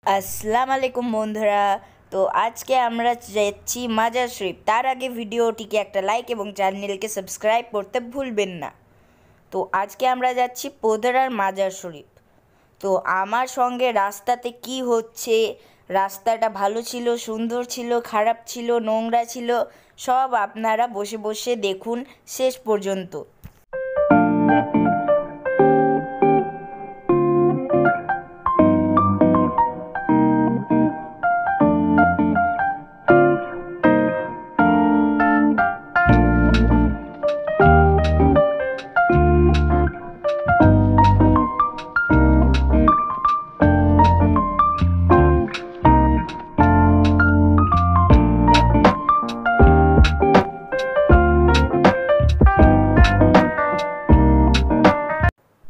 আসসালামু আলাইকুম বন্ধুরা। তো আজকে আমরা যাচ্ছি মাজার শরীফ। তার আগে ভিডিওটিকে একটা লাইক এবং চ্যানেলকে সাবস্ক্রাইব করতে ভুলবেন না। তো আজকে আমরা যাচ্ছি পোদারার মাজার শরীফ। তো আমার সঙ্গে রাস্তাতে কি হচ্ছে, রাস্তাটা ভালো ছিল, সুন্দর ছিল, খারাপ ছিল, নোংরা ছিল, সব আপনারা বসে বসে দেখুন শেষ পর্যন্ত।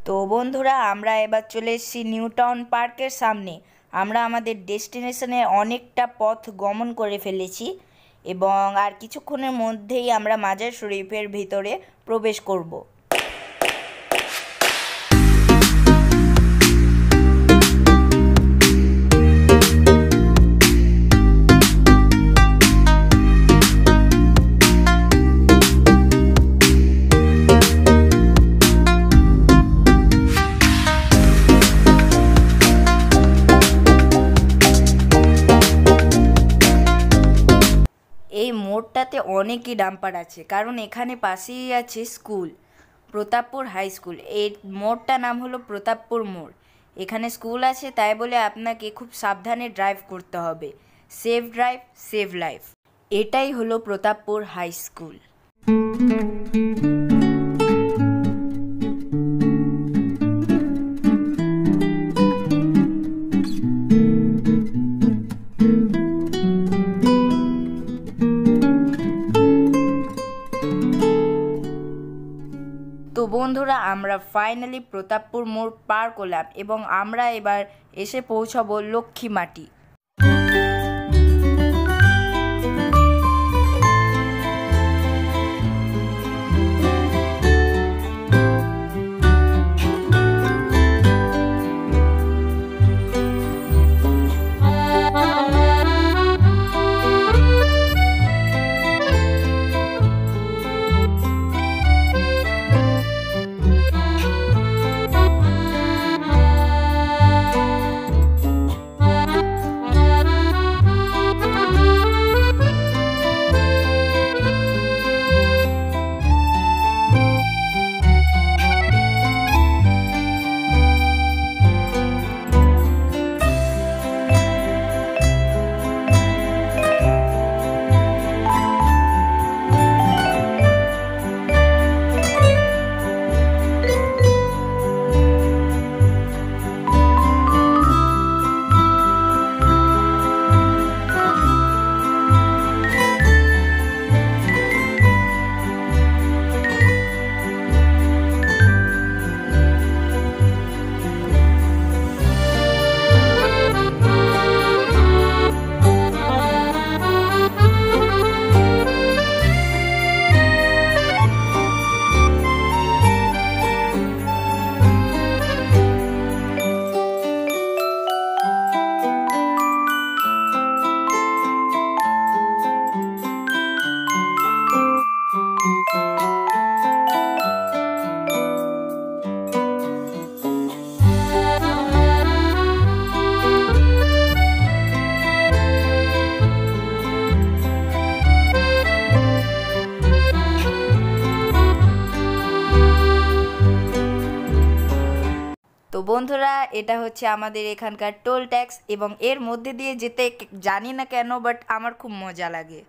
তো বন্ধুরা, আমরা এবার চলে এসেছি নিউ টাউন পার্কের সামনে। আমরা আমাদের ডেস্টিনেশনে অনেকটা পথ গমন করে ফেলেছি এবং আর কিছুক্ষণের মধ্যেই আমরা মাজার শরীফের ভিতরে প্রবেশ করব। এই মোড়টাতে অনেকই ডাম্পার আছে, কারণ এখানে পাশেই আছে স্কুল, প্রতাপপুর হাই স্কুল। এই মোড়টার নাম হলো প্রতাপপুর মোড়। এখানে স্কুল আছে, তাই বলে আপনাকে খুব সাবধানে ড্রাইভ করতে হবে। Safe drive, save life. এটাই হলো প্রতাপপুর হাই স্কুল। তো বন্ধুরা, আমরা ফাইনালি প্রতাপপুর মোড় পার করলাম এবং আমরা এবার এসে পৌঁছাবো লক্ষ্মীমাটি। তো বন্ধুরা, এটা হচ্ছে আমাদের এখানকার টোল ট্যাক্স এবং এর মধ্যে দিয়ে যেতে জানি না কেন, বাট আমার খুব মজা লাগে।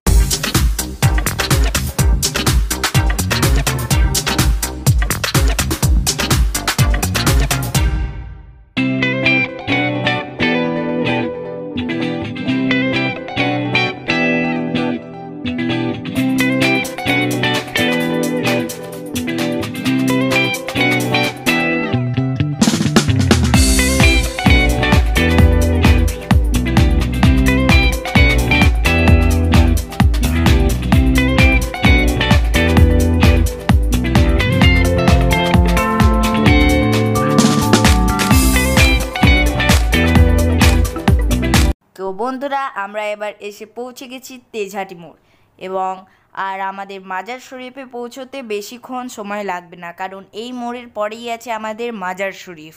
তো বন্ধুরা আমরা এবার এসে পৌঁছে গেছি তেজহাটি মোড় এবং আমাদের মাজার শরীফে পৌঁছতে বেশিক্ষণ সময় লাগবে না, কারণ এই মোড়ের পরেই আছে আমাদের মাজার শরীফ।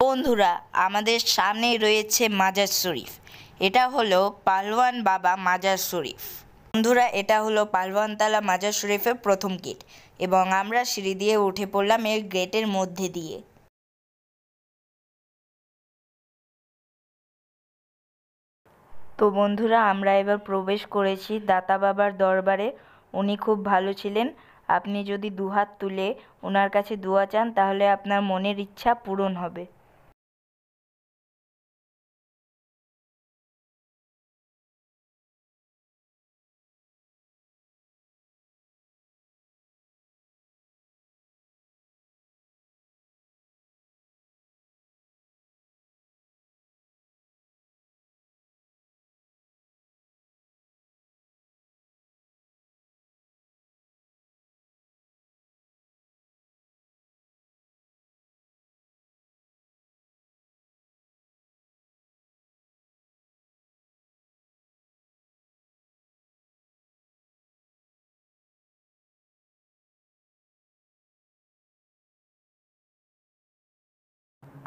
বন্ধুরা আমাদের সামনেই রয়েছে মাজার শরীফ। এটা হলো পাহলওয়ান বাবা মাজার শরীফ। বন্ধুরা এটা হলো পাহলওয়ানতলা মাজার শরীফের প্রথম গেট এবং আমরা সিঁড়ি দিয়ে উঠে পড়লাম এর গেটের মধ্যে দিয়ে। তো বন্ধুরা আমরা এবার প্রবেশ করেছি দাতা বাবার দরবারে। উনি খুব ভালো ছিলেন। আপনি যদি দুহাত তুলে ওনার কাছে দোয়া চান তাহলে আপনার মনের ইচ্ছা পূরণ হবে।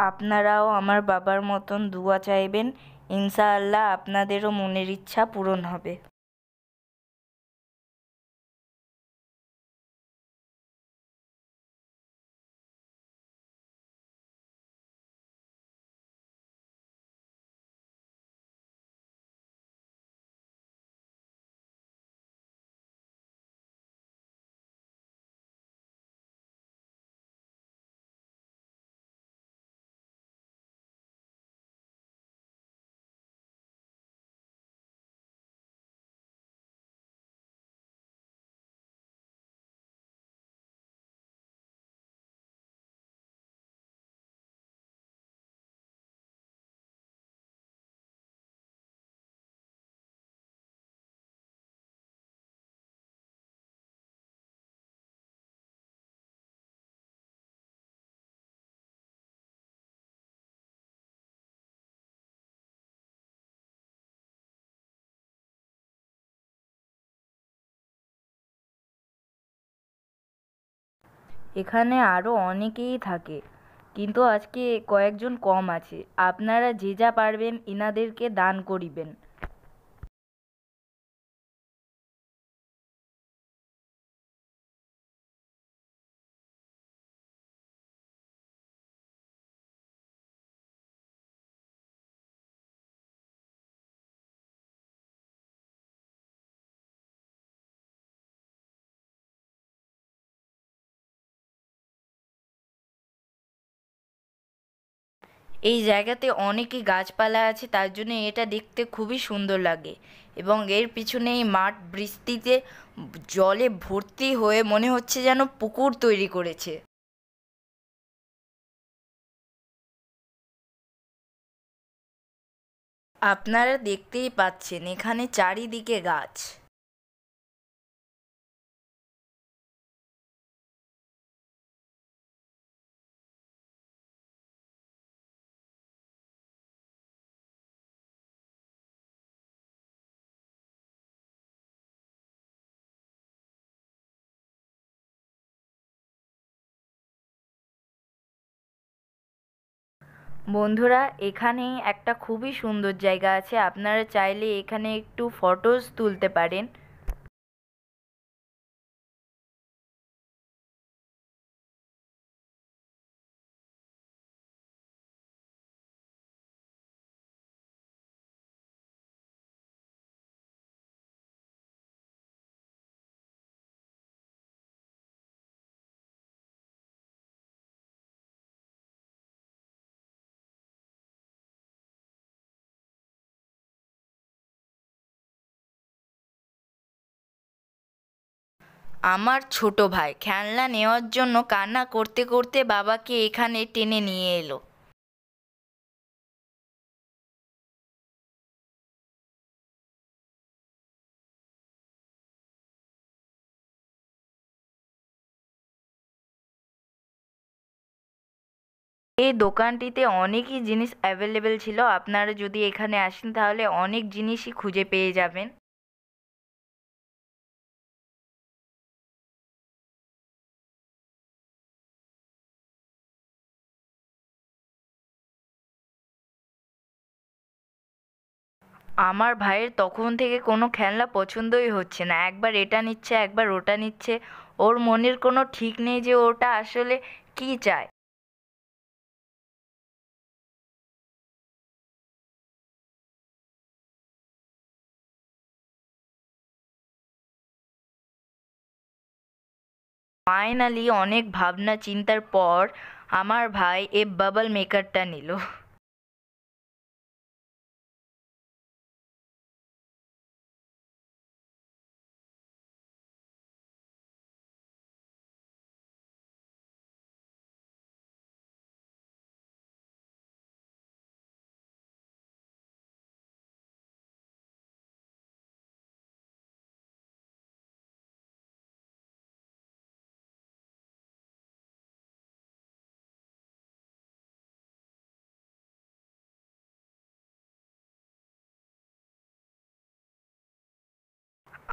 আপনারাও আমার বাবার মতন দোয়া চাইবেন, ইনশাআল্লাহ আপনাদেরও মনের ইচ্ছা পূরণ হবে। এখানে আরও অনেকেই থাকে, কিন্তু আজকে কয়েকজন কম আছে। আপনারা যে যা পারবেন ইনাদেরকে দান করিবেন। এই জায়গাতে অনেকই গাছপালা আছে, তার জন্য এটা দেখতে খুবই সুন্দর লাগে এবং এর পিছনে এই মাঠ বৃষ্টিতে জলে ভর্তি হয়ে মনে হচ্ছে যেন পুকুর তৈরি করেছে। আপনারা দেখতেই পাচ্ছেন এখানে চারিদিকে গাছ। বন্ধুরা, এখানে একটা খুবই সুন্দর জায়গা আছে, আপনারা চাইলে এখানে একটু ফটোজ তুলতে পারেন। আমার ছোট ভাই খেলনা নেওয়ার জন্য কান্না করতে করতে বাবাকে এখানে টেনে নিয়ে এলো। এই দোকানটিতে অনেকই জিনিস অ্যাভেলেবেল ছিল, আপনারা যদি এখানে আসেন তাহলে অনেক জিনিসই খুঁজে পেয়ে যাবেন। আমার ভাইয়ের তখন থেকে কোনো খেলনা পছন্দই হচ্ছে না, একবার এটা নিচ্ছে একবার ওটা নিচ্ছে। ওর মনের কোনো ঠিক নেই যে ওটা আসলে কি চায়। ফাইনালি অনেক ভাবনা চিন্তার পর আমার ভাই এই বাবল মেকারটা নিল।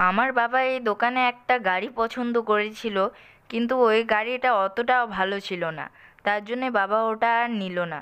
আমার বাবা এই দোকানে একটা গাড়ি পছন্দ করেছিল, কিন্তু ওই গাড়িটা অতটাও ভালো ছিল না, তার জন্যে বাবা ওটা আর নিল না।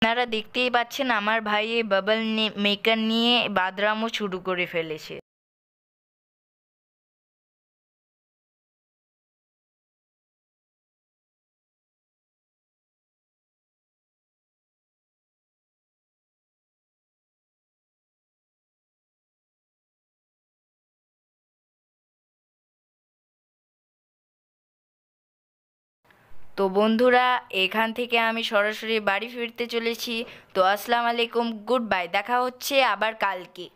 আপনারা দেখতেই পাচ্ছেন আমার ভাই এই বাবল মেকার নিয়ে বাদরামও শুরু করে ফেলেছে। তো বন্ধুরা, এখান থেকে আমি সরাসরি বাড়ি ফিরতে চলেছি। তো আসসালামু আলাইকুম, গুড বাই, দেখা হচ্ছে আবার কালকে।